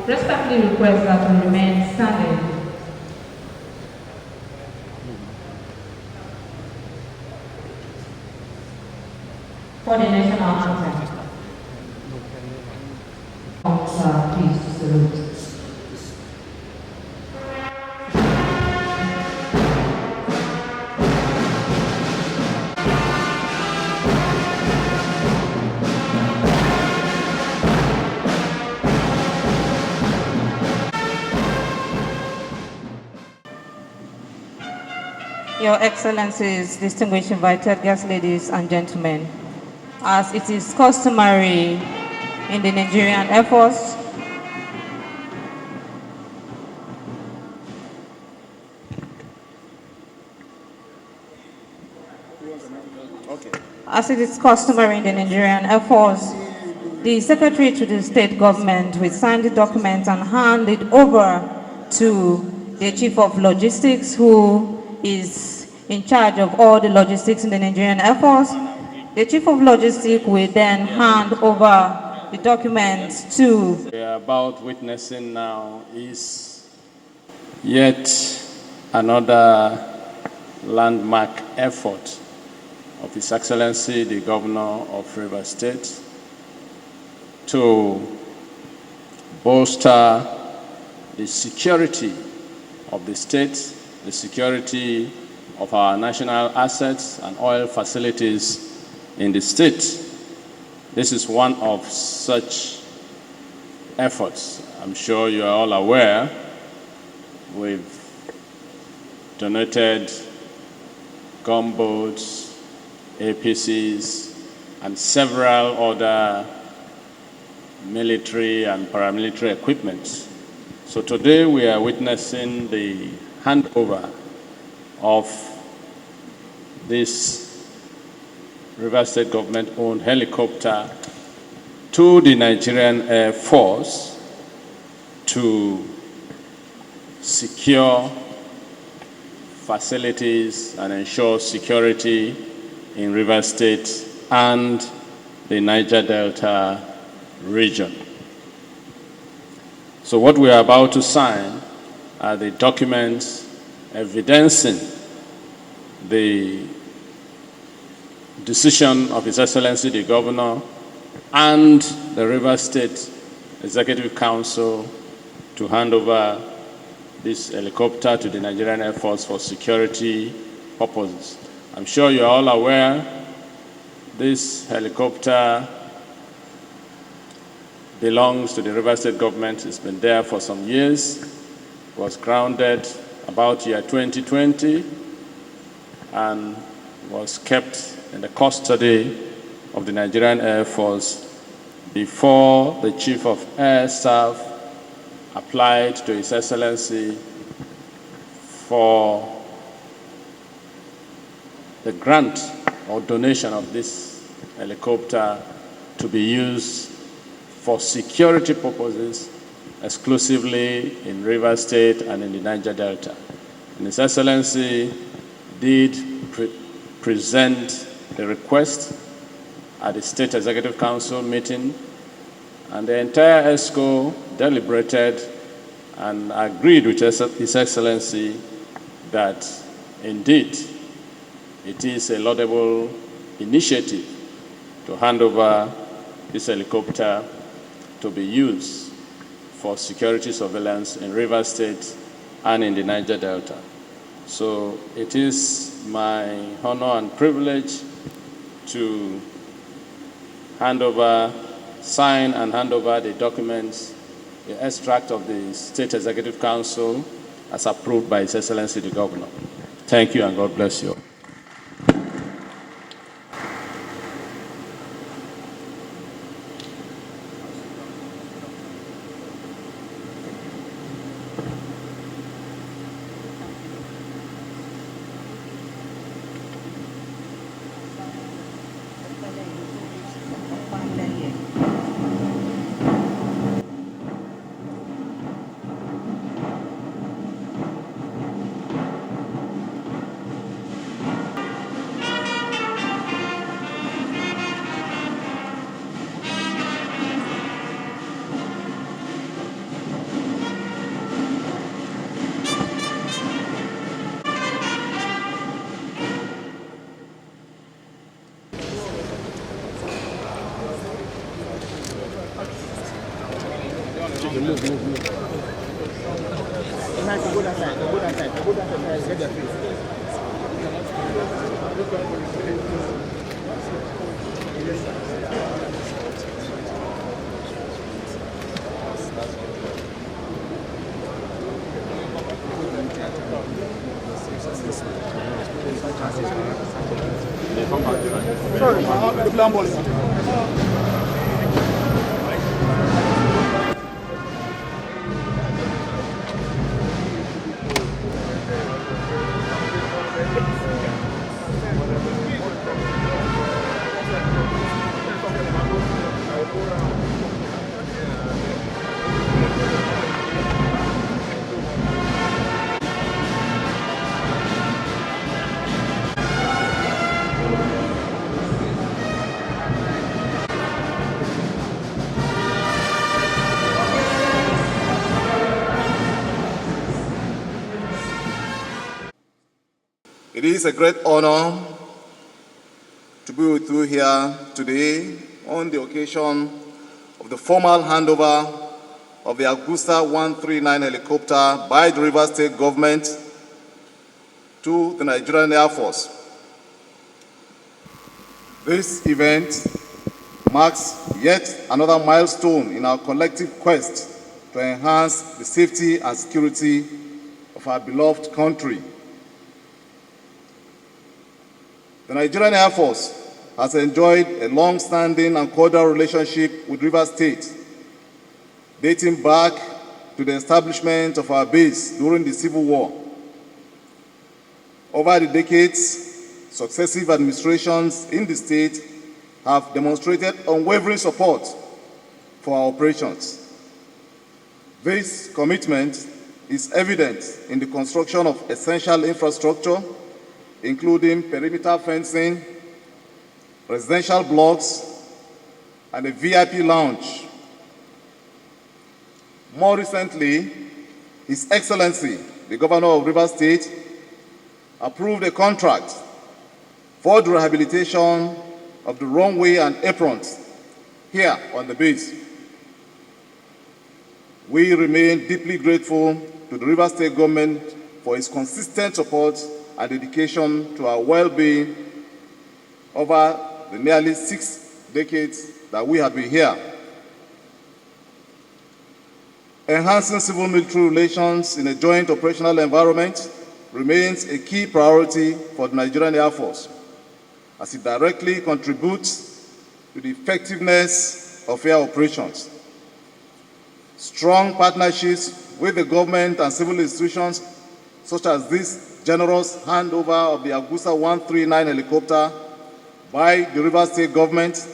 respectfully request that we remain standing. For the national anthem. Please salute. Your Excellencies, distinguished invited guests, ladies and gentlemen, as it is customary in the Nigerian Air Force, the Secretary to the State Government will sign the document and hand it over to the Chief of Logistics, who is in charge of all the logistics in the Nigerian Air Force. The Chief of Logistics will then hand over the documents to... What we are about witnessing now is yet another landmark effort of His Excellency, the Governor of Rivers State, to bolster the security of the state, the security of our national assets and oil facilities in the state. This is one of such efforts. I'm sure you are all aware. We've donated gunboats, APCs, and several other military and paramilitary equipment. So today we are witnessing the handover of this Rivers State government-owned helicopter to the Nigerian Air Force to secure facilities and ensure security in Rivers State and the Niger Delta Region. So what we are about to sign are the documents evidencing the decision of His Excellency the Governor and the Rivers State Executive Council to hand over this helicopter to the Nigerian Air Force for security purposes. I'm sure you're all aware this helicopter belongs to the Rivers State government. It's been there for some years. It was grounded about year 2020 and was kept in the custody of the Nigerian Air Force before the Chief of Air Staff applied to His Excellency for the grant or donation of this helicopter to be used for security purposes exclusively in Rivers State and in the Niger Delta. And His Excellency did present the request at the State Executive Council meeting, and the entire ESCO deliberated and agreed with His Excellency that indeed it is a laudable initiative to hand over this helicopter to be used for security surveillance in Rivers State and in the Niger Delta. So it is my honor and privilege to sign and hand over the documents, the extract of the State Executive Council as approved by His Excellency the Governor. Thank you and God bless you. Sorry, the plan policy. It is a great honor to be with you here today on the occasion of the formal handover of the Agusta 139 helicopter by the Rivers State government to the Nigerian Air Force. This event marks yet another milestone in our collective quest to enhance the safety and security of our beloved country. The Nigerian Air Force has enjoyed a long-standing and cordial relationship with Rivers State, dating back to the establishment of our base during the Civil War. Over the decades, successive administrations in the state have demonstrated unwavering support for our operations. This commitment is evident in the construction of essential infrastructure, including perimeter fencing, residential blocks, and a VIP lounge. More recently, His Excellency, the Governor of Rivers State, approved a contract for the rehabilitation of the runway and aprons here on the base. We remain deeply grateful to the Rivers State government for its consistent support and dedication to our well-being over the nearly 6 decades that we have been here. Enhancing civil-military relations in a joint operational environment remains a key priority for the Nigerian Air Force, as it directly contributes to the effectiveness of air operations. Strong partnerships with the government and civil institutions, such as this generous handover of the Agusta 139 helicopter by the Rivers State government,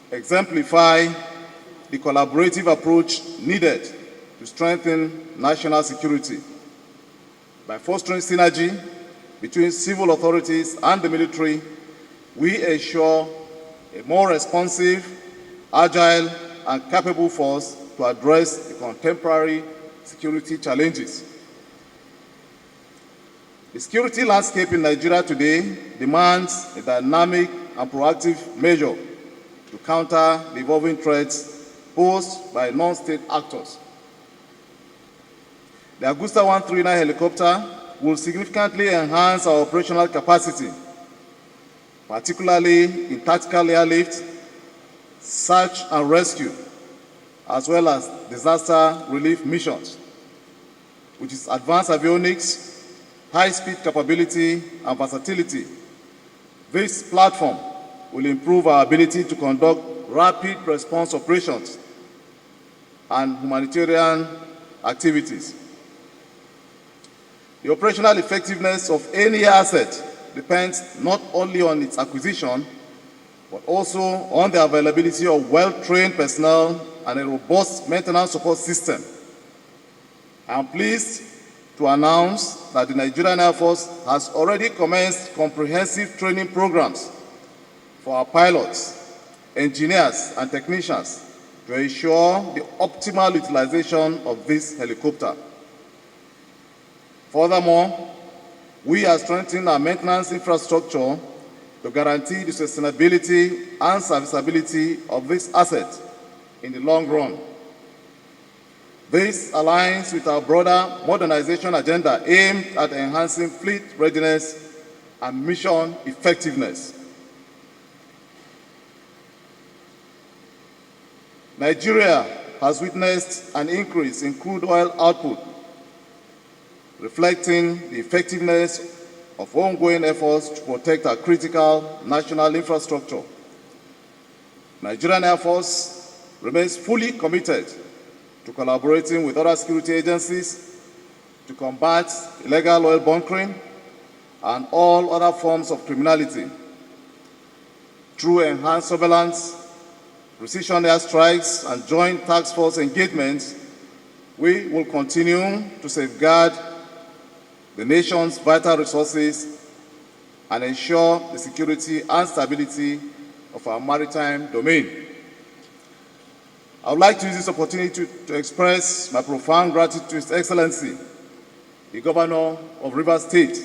exemplify the collaborative approach needed to strengthen national security. By fostering synergy between civil authorities and the military, we ensure a more responsive, agile, and capable force to address the contemporary security challenges. The security landscape in Nigeria today demands a dynamic and proactive measure to counter the evolving threats posed by non-state actors. The Agusta 139 helicopter will significantly enhance our operational capacity, particularly in tactical airlift, search and rescue, as well as disaster relief missions, which is advanced avionics, high-speed capability, and versatility. This platform will improve our ability to conduct rapid response operations and humanitarian activities. The operational effectiveness of any asset depends not only on its acquisition, but also on the availability of well-trained personnel and a robust maintenance support system. I am pleased to announce that the Nigerian Air Force has already commenced comprehensive training programs for our pilots, engineers, and technicians to ensure the optimal utilization of this helicopter. Furthermore, we are strengthening our maintenance infrastructure to guarantee the sustainability and serviceability of this asset in the long run. This aligns with our broader modernization agenda aimed at enhancing fleet readiness and mission effectiveness. Nigeria has witnessed an increase in crude oil output, reflecting the effectiveness of ongoing efforts to protect our critical national infrastructure. Nigerian Air Force remains fully committed to collaborating with other security agencies to combat illegal oil bunkering and all other forms of criminality. Through enhanced surveillance, precision airstrikes, and joint task force engagements, we will continue to safeguard the nation's vital resources and ensure the security and stability of our maritime domain. I would like to use this opportunity to express my profound gratitude to His Excellency, the Governor of Rivers State,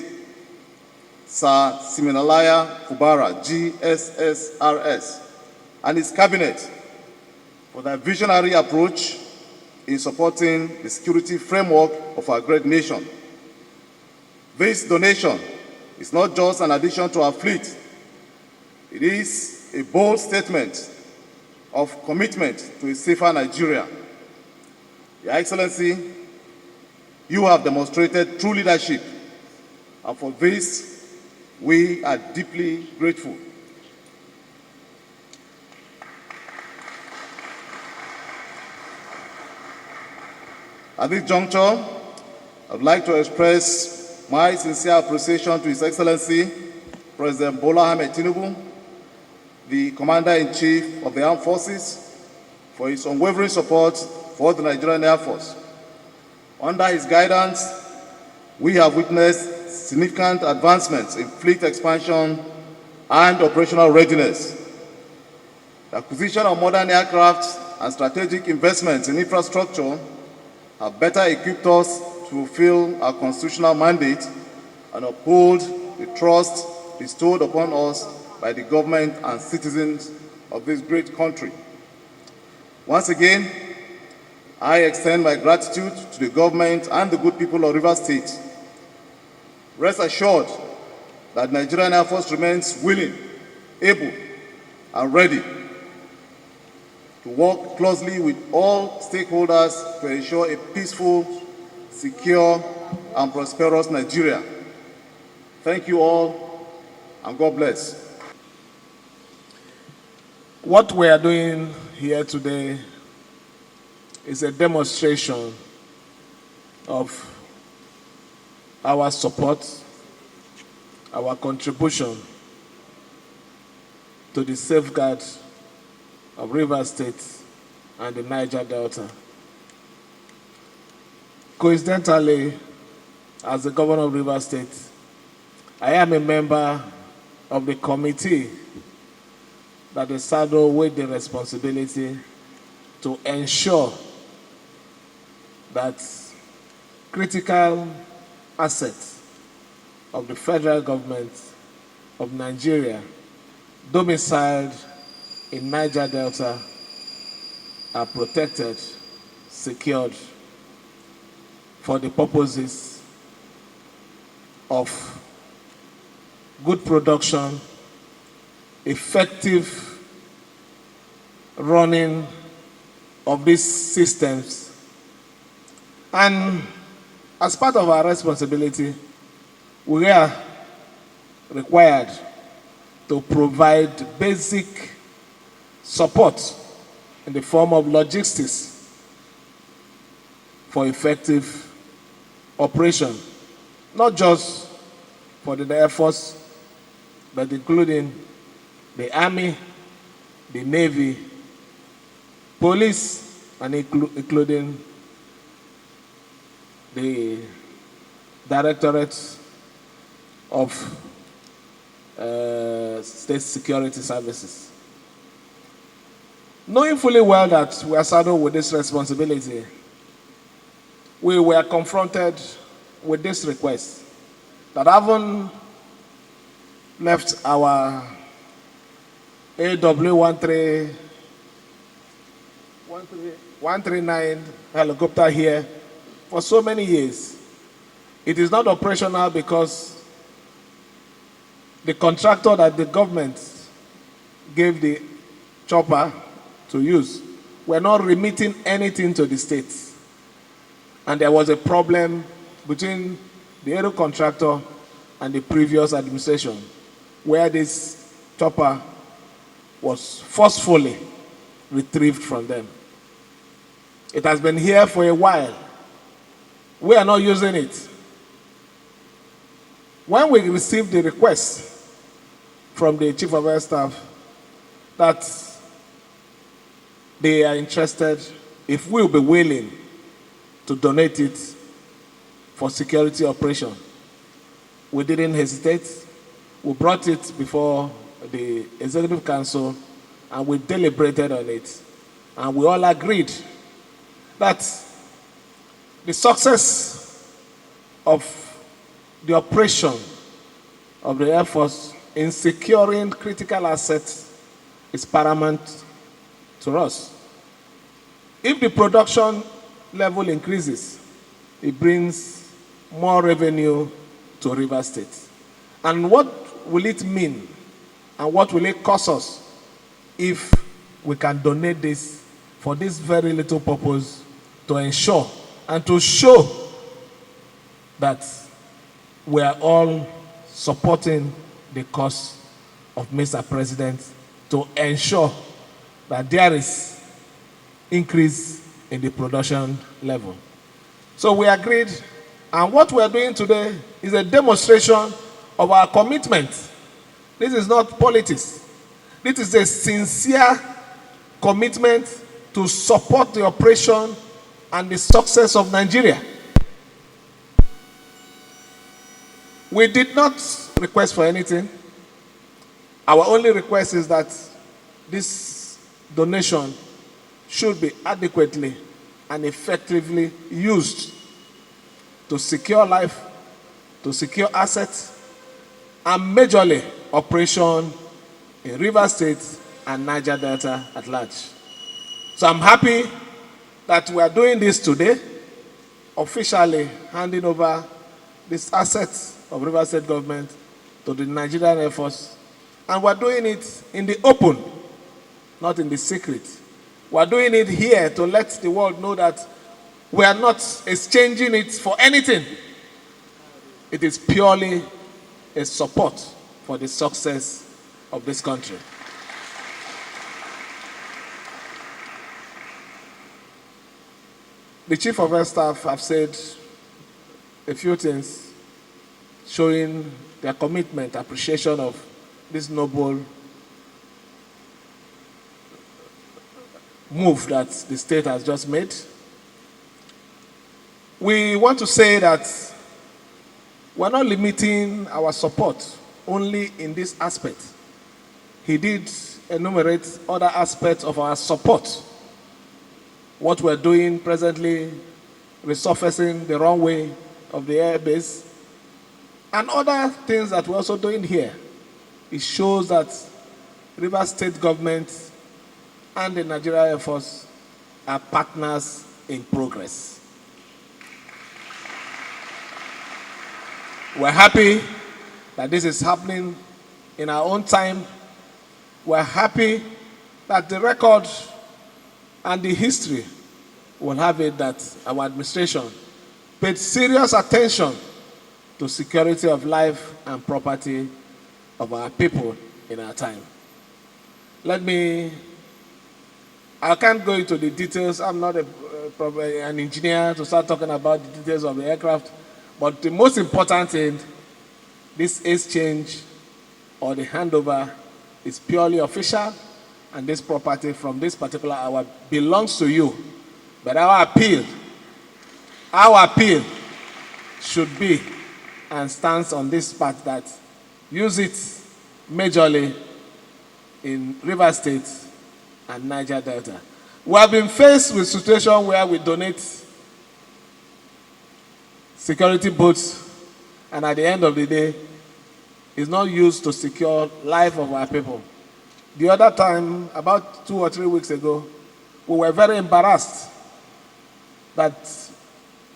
Sir Siminalayi Fubara, GSSRS, and his cabinet for their visionary approach in supporting the security framework of our great nation. This donation is not just an addition to our fleet, it is a bold statement of commitment to a safer Nigeria. Your Excellency, you have demonstrated true leadership, and for this, we are deeply grateful. At this juncture, I would like to express my sincere appreciation to His Excellency, President Bola Ahmed Tinubu, the Commander-in-Chief of the Armed Forces, for his unwavering support for the Nigerian Air Force. Under his guidance, we have witnessed significant advancements in fleet expansion and operational readiness. The acquisition of modern aircraft and strategic investments in infrastructure have better equipped us to fulfill our constitutional mandate and uphold the trust bestowed upon us by the government and citizens of this great country. Once again, I extend my gratitude to the government and the good people of Rivers State. Rest assured that Nigerian Air Force remains willing, able, and ready to work closely with all stakeholders to ensure a peaceful, secure, and prosperous Nigeria. Thank you all, and God bless. What we are doing here today is a demonstration of our support, our contribution to the safeguard of Rivers State and the Niger Delta. Coincidentally, as the governor of Rivers State, I am a member of the committee that is saddled with the responsibility to ensure that critical assets of the federal government of Nigeria domiciled in Niger Delta are protected, secured for the purposes of good production, effective running of these systems. And as part of our responsibility, we are required to provide basic support in the form of logistics for effective operation, not just for the Air Force, but including the Army, the Navy, police, and including the Directorate of State Security Services. Knowing fully well that we are saddled with this responsibility, we were confronted with this request that having left our AW13 139 helicopter here for so many years. It is not operational because the contractor that the government gave the chopper to use were not remitting anything to the states. And there was a problem between the aero contractor and the previous administration where this chopper was forcefully retrieved from them. It has been here for a while. We are not using it. When we received the request from the Chief of Air Staff that they are interested, if we'll be willing to donate it for security operation, we didn't hesitate. We brought it before the Executive Council and we deliberated on it. And we all agreed that the success of the operation of the Air Force in securing critical assets is paramount to us. If the production level increases, it brings more revenue to River State. And what will it mean and what will it cost us if we can donate this for this very little purpose to ensure and to show that we are all supporting the cause of Mr. President to ensure that there is increase in the production level. So we agreed, and what we are doing today is a demonstration of our commitment. This is not politics. This is a sincere commitment to support the operation and the success of Nigeria. We did not request for anything. Our only request is that this donation should be adequately and effectively used to secure life, to secure assets, and majorly operation in River State and Niger Delta at large. So I'm happy that we are doing this today, officially handing over these assets of River State government to the Nigerian Air Force. And we're doing it in the open, not in the secret. We're doing it here to let the world know that we are not exchanging it for anything. It is purely a support for the success of this country. The Chief of Air Staff have said a few things showing their commitment, appreciation of this noble move that the state has just made. We want to say that we're not limiting our support only in this aspect. He did enumerate other aspects of our support. What we're doing presently, resurfacing the runway of the air base, and other things that we're also doing here. It shows that River State government and the Nigerian Air Force are partners in progress. We're happy that this is happening in our own time. We're happy that the record and the history will have it that our administration paid serious attention to security of life and property of our people in our time. I can't go into the details. I'm not an engineer to start talking about the details of the aircraft, but the most important thing, this exchange or the handover is purely official, and this property from this particular hour belongs to you. But our appeal should be and stands on this part that use it majorly in River State and Niger Delta. We have been faced with a situation where we donate security boats, and at the end of the day, it's not used to secure life of our people. The other time, about 2 or 3 weeks ago, we were very embarrassed that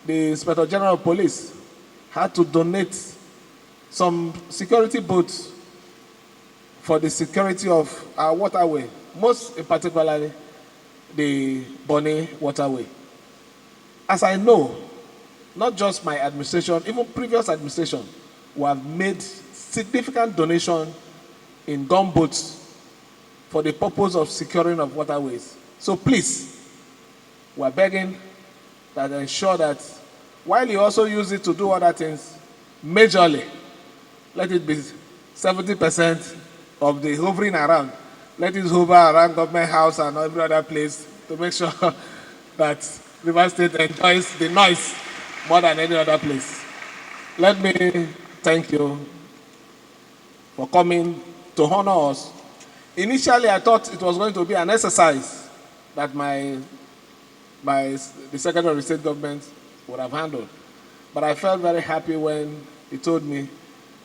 the Inspector General of Police had to donate some security boats for the security of our waterway, most in particularly the Borne waterway. As I know, not just my administration, even previous administration, we have made significant donation in gunboats for the purpose of securing of waterways. So please, we are begging that ensure that while you also use it to do other things, majorly, let it be 70% of the hovering around. Let it hover around Government House and every other place to make sure that River State enjoys the noise more than any other place. Let me thank you for coming to honor us. Initially, I thought it was going to be an exercise that the Secretary of State Government would have handled. But I felt very happy when he told me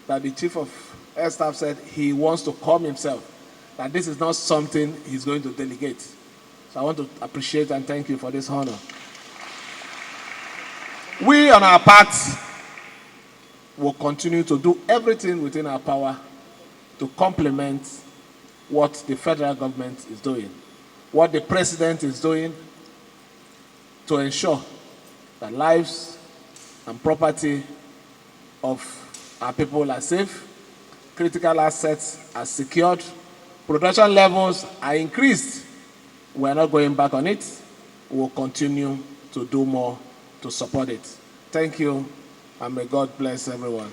that the Chief of Air Staff said he wants to come himself, that this is not something he's going to delegate. So I want to appreciate and thank you for this honor. We, on our part, will continue to do everything within our power to complement what the federal government is doing, what the president is doing to ensure that lives and property of our people are safe, critical assets are secured, production levels are increased. We're not going back on it. We'll continue to do more to support it. Thank you, and may God bless everyone.